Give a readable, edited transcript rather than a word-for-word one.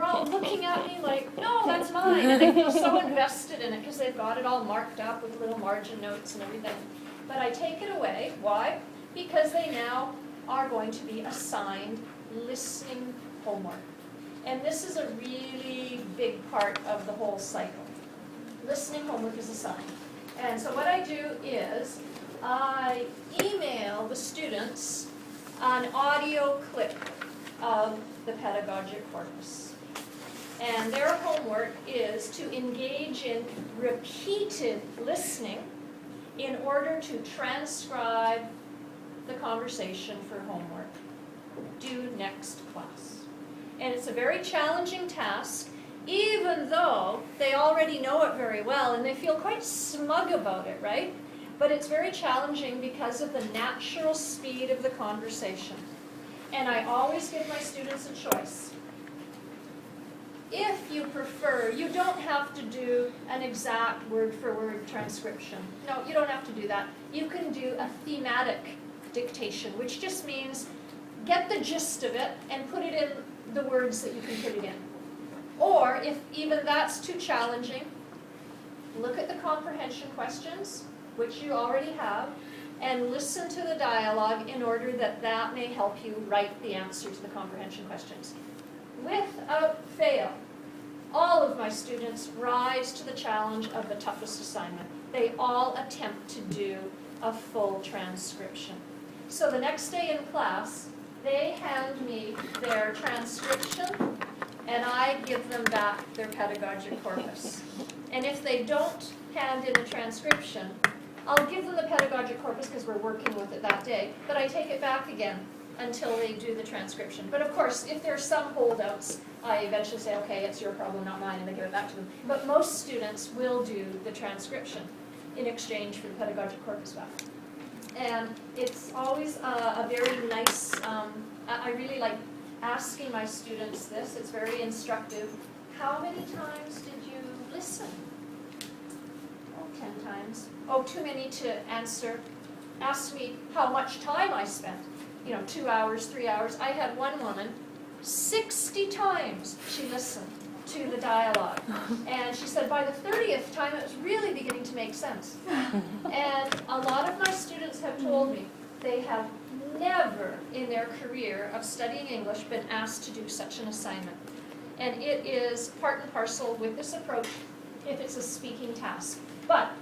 all looking at me like, no, that's mine. And they feel so invested in it because they've got it all marked up with little margin notes and everything. But I take it away. Why? Because they now are going to be assigned listening homework. And this is a really big part of the whole cycle. Listening homework is assigned. And so what I do is I email the students an audio clip of the pedagogic corpus. And their homework is to engage in repeated listening in order to transcribe the conversation for homework due next class. And it's a very challenging task, even though they already know it very well and they feel quite smug about it, right? But it's very challenging because of the natural speed of the conversation. And I always give my students a choice. If you prefer, you don't have to do an exact word-for-word transcription. No, you don't have to do that. You can do a thematic dictation, which just means get the gist of it and put it in the words that you can put it in. Or if even that's too challenging, look at the comprehension questions, which you already have, and listen to the dialogue in order that that may help you write the answer to the comprehension questions. Without fail, all of my students rise to the challenge of the toughest assignment. They all attempt to do a full transcription. So the next day in class, they hand me their transcription, and I give them back their pedagogic corpus. And if they don't hand in a transcription, I'll give them the pedagogic corpus because we're working with it that day, but I take it back again until they do the transcription. But of course, if there's some holdouts, I eventually say, okay, it's your problem, not mine, and I give it back to them. But most students will do the transcription in exchange for the pedagogic corpus back. And it's always a very nice, I really like asking my students this. It's very instructive. How many times did you listen? Oh, 10 times. Oh, too many to answer. Ask me how much time I spent. 2 hours, 3 hours. I had one woman, 60 times she listened to the dialogue. And she said by the 30th time it was really beginning to make sense. And a lot of my students have told me they have never in their career of studying English been asked to do such an assignment. And it is part and parcel with this approach if it's a speaking task. But